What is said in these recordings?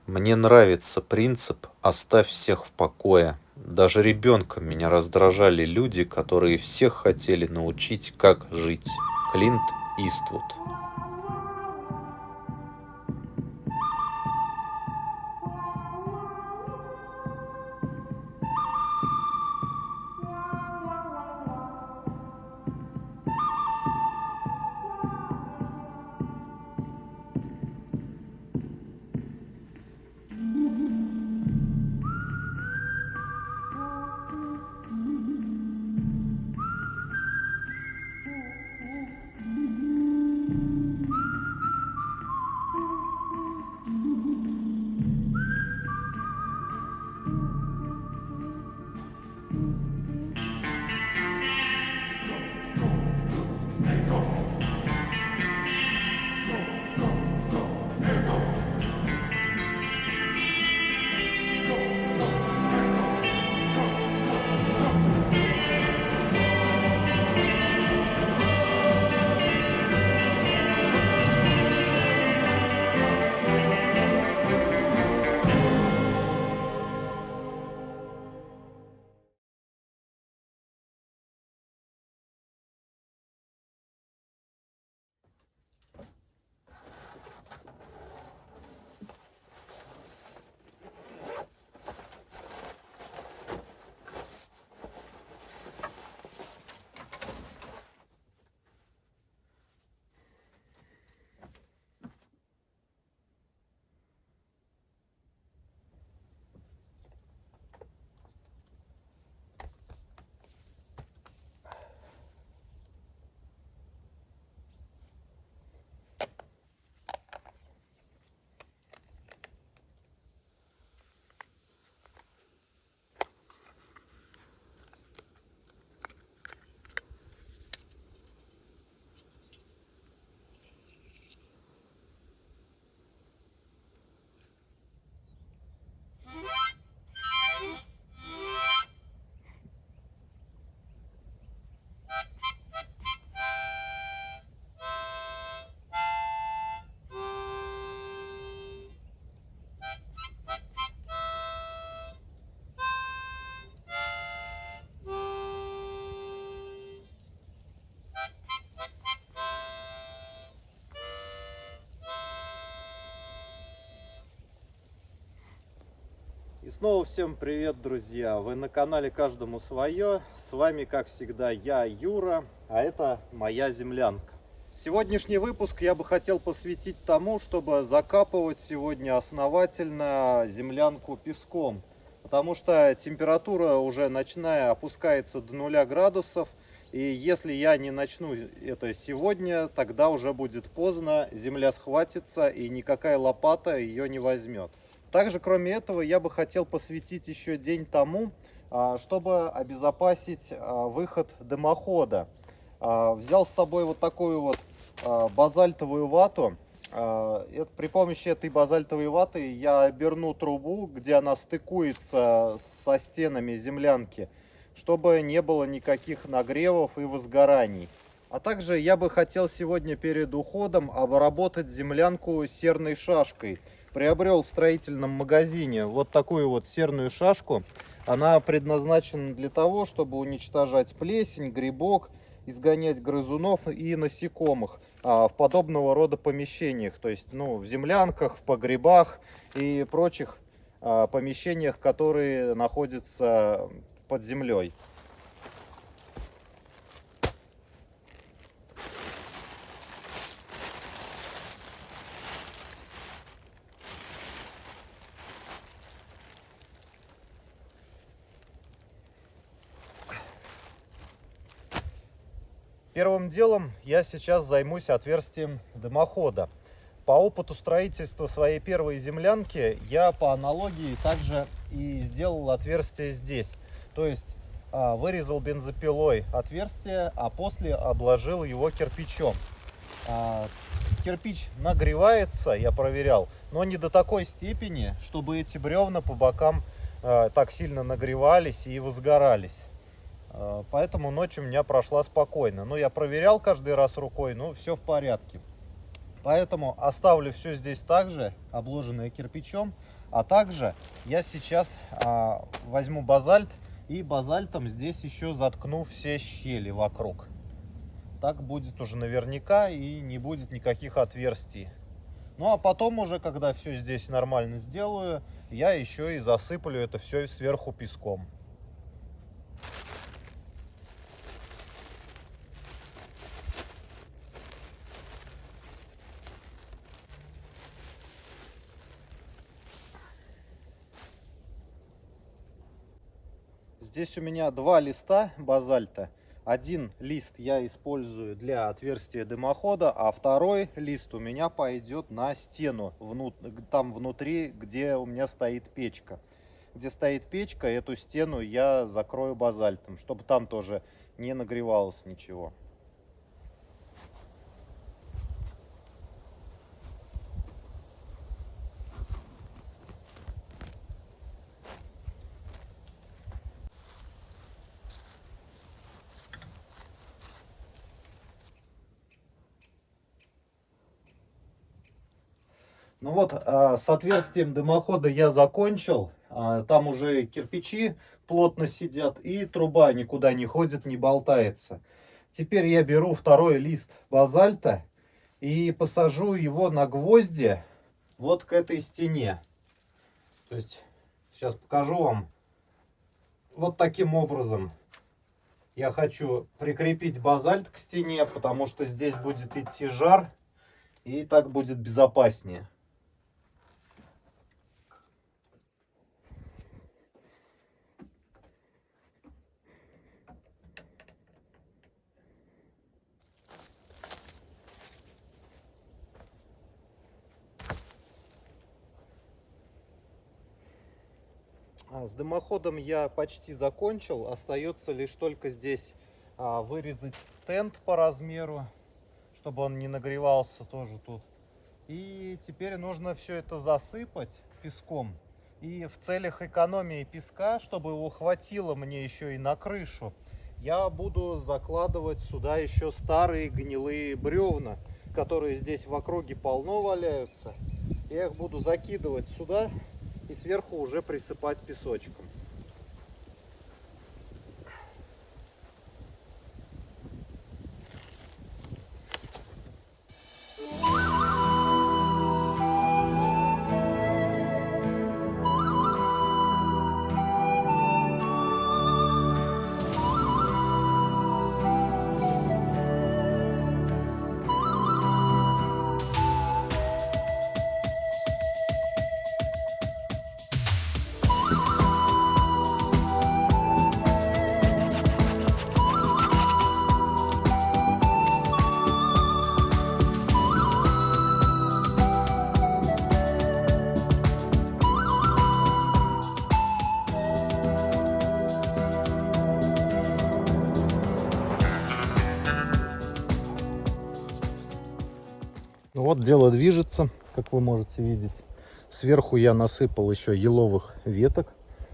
Мне нравится принцип «оставь всех в покое». Даже ребенком меня раздражали люди, которые всех хотели научить, как жить. Клинт Иствуд. И снова всем привет, друзья! Вы на канале «Каждому свое». С вами, как всегда, я, Юра, а это моя землянка. Сегодняшний выпуск я бы хотел посвятить тому, чтобы закапывать сегодня основательно землянку песком. Потому что температура уже ночная опускается до 0 градусов. И если я не начну это сегодня, тогда уже будет поздно, земля схватится и никакая лопата ее не возьмет. Также, кроме этого, я бы хотел посвятить еще день тому, чтобы обезопасить выход дымохода. Взял с собой вот такую вот базальтовую вату. При помощи этой базальтовой ваты я оберну трубу, где она стыкуется со стенами землянки, чтобы не было никаких нагревов и возгораний. А также я бы хотел сегодня перед уходом обработать землянку серной шашкой. Приобрел в строительном магазине вот такую вот серную шашку. Она предназначена для того, чтобы уничтожать плесень, грибок, изгонять грызунов и насекомых в подобного рода помещениях. То есть, в землянках, в погребах и прочих помещениях, которые находятся под землей. Первым делом я сейчас займусь отверстием дымохода. По опыту строительства своей первой землянки я по аналогии также и сделал отверстие здесь. То есть вырезал бензопилой отверстие, а после обложил его кирпичом. Кирпич нагревается, я проверял, но не до такой степени, чтобы эти бревна по бокам так сильно нагревались и возгорались. Поэтому ночь у меня прошла спокойно. Но я проверял каждый раз рукой, все в порядке. Поэтому оставлю все здесь также, обложенное кирпичом. А также я сейчас возьму базальт и базальтом здесь еще заткну все щели вокруг. Так будет уже наверняка и не будет никаких отверстий. Ну а потом уже, когда все здесь нормально сделаю, я еще и засыплю это все сверху песком. Здесь у меня два листа базальта. Один лист я использую для отверстия дымохода, а второй лист у меня пойдет на стену, там внутри, где у меня стоит печка. Где стоит печка, эту стену я закрою базальтом, чтобы там тоже не нагревалось ничего. Ну вот, с отверстием дымохода я закончил. Там уже кирпичи плотно сидят, и труба никуда не ходит, не болтается. Теперь я беру второй лист базальта и посажу его на гвозди вот к этой стене. То есть, сейчас покажу вам. Вот таким образом я хочу прикрепить базальт к стене, потому что здесь будет идти жар, и так будет безопаснее. С дымоходом я почти закончил. Остается лишь только здесь вырезать тент по размеру, чтобы он не нагревался тоже тут. И теперь нужно все это засыпать песком. И в целях экономии песка, чтобы его хватило мне еще и на крышу, я буду закладывать сюда еще старые гнилые бревна, которые здесь в округе полно валяются. Я их буду закидывать сюда и сверху уже присыпать песочком. Вот дело движется, как вы можете видеть. Сверху я насыпал еще еловых веток,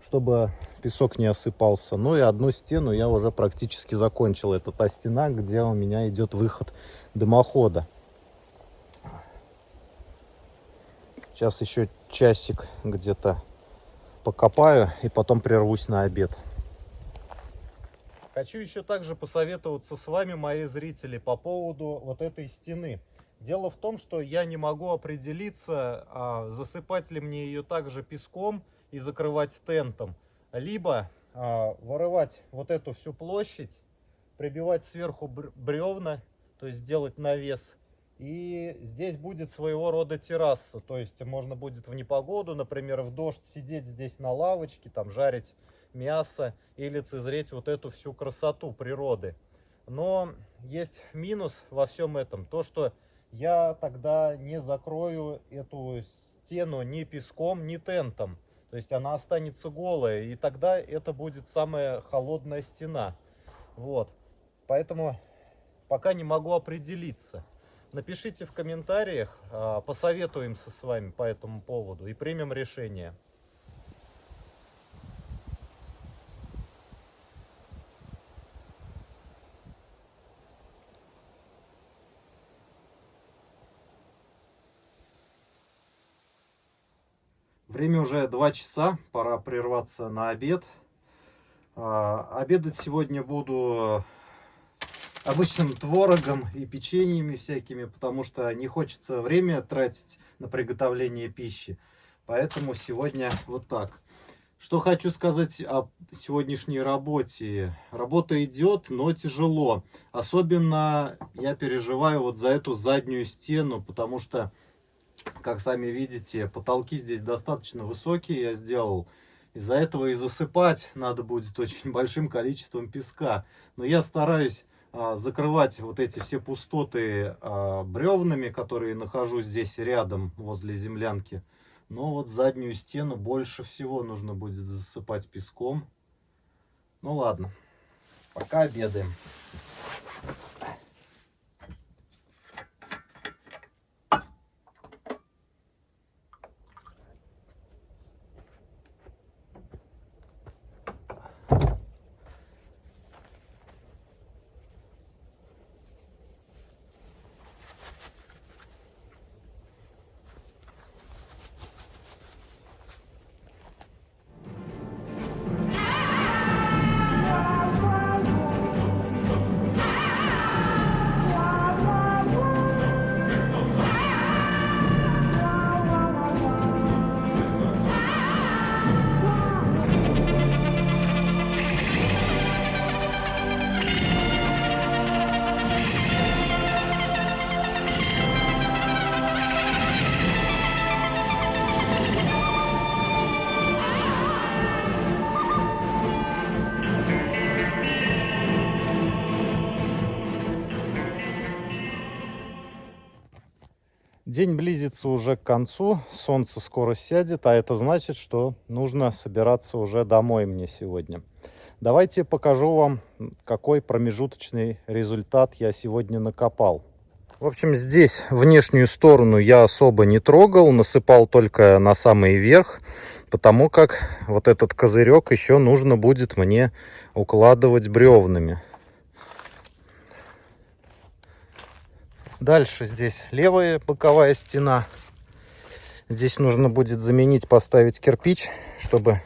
чтобы песок не осыпался. Ну и одну стену я уже практически закончил. Это та стена, где у меня идет выход дымохода. Сейчас еще часик где-то покопаю и потом прервусь на обед. Хочу еще также посоветоваться с вами, мои зрители, по поводу вот этой стены. Дело в том, что я не могу определиться, засыпать ли мне ее также песком и закрывать тентом, либо вырывать вот эту всю площадь, прибивать сверху бревна, то есть сделать навес. И здесь будет своего рода терраса, то есть можно будет в непогоду, например, в дождь, сидеть здесь на лавочке, там жарить мясо и лицезреть вот эту всю красоту природы. Но есть минус во всем этом, то что я тогда не закрою эту стену ни песком, ни тентом. То есть она останется голая, и тогда это будет самая холодная стена. Вот. Поэтому пока не могу определиться. Напишите в комментариях, посоветуемся с вами по этому поводу и примем решение. Время уже 2 часа, пора прерваться на обед. Обедать сегодня буду обычным творогом и печеньями всякими, потому что не хочется время тратить на приготовление пищи. Поэтому сегодня вот так. Что хочу сказать о сегодняшней работе. Работа идет, но тяжело. Особенно я переживаю вот за эту заднюю стену, потому что, как сами видите, потолки здесь достаточно высокие я сделал. Из-за этого и засыпать надо будет очень большим количеством песка. Но я стараюсь закрывать вот эти все пустоты бревнами, которые нахожу здесь рядом, возле землянки. Но вот заднюю стену больше всего нужно будет засыпать песком. Ну ладно, пока обедаем. День близится уже к концу, солнце скоро сядет, а это значит, что нужно собираться уже домой мне сегодня. Давайте покажу вам, какой промежуточный результат я сегодня накопал. В общем, здесь внешнюю сторону я особо не трогал, насыпал только на самый верх, потому как вот этот козырек еще нужно будет мне укладывать бревнами. Дальше здесь левая боковая стена. Здесь нужно будет заменить, поставить кирпич, чтобы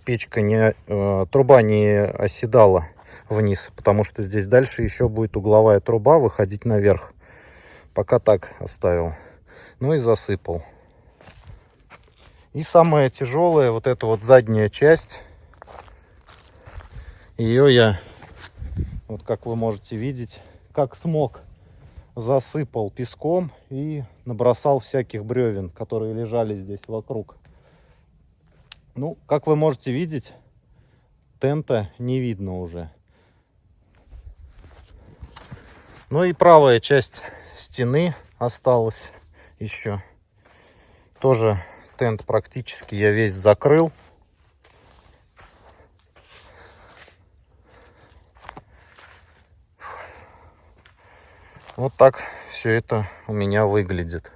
труба не оседала вниз, потому что здесь дальше еще будет угловая труба выходить наверх. Пока так оставил. Ну и засыпал. И самое тяжелое, вот эта вот задняя часть. Ее я, вот как вы можете видеть, как смог, засыпал песком и набросал всяких бревен, которые лежали здесь вокруг. Ну, как вы можете видеть, тента не видно уже. Ну и правая часть стены осталась еще. Тоже тент практически я весь закрыл. Вот так все это у меня выглядит.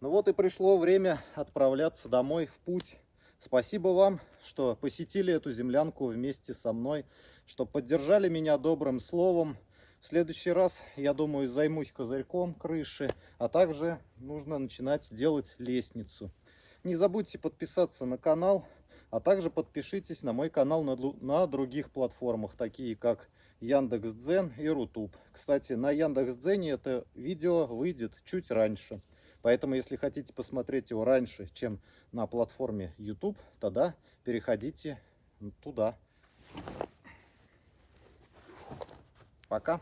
Ну вот и пришло время отправляться домой в путь. Спасибо вам, что посетили эту землянку вместе со мной, что поддержали меня добрым словом. В следующий раз, я думаю, займусь козырьком крыши, а также нужно начинать делать лестницу. Не забудьте подписаться на канал, а также подпишитесь на мой канал на других платформах, такие как Яндекс.Дзен и Рутуб. Кстати, на Яндекс.Дзене это видео выйдет чуть раньше. Поэтому, если хотите посмотреть его раньше, чем на платформе YouTube, тогда переходите туда. Пока.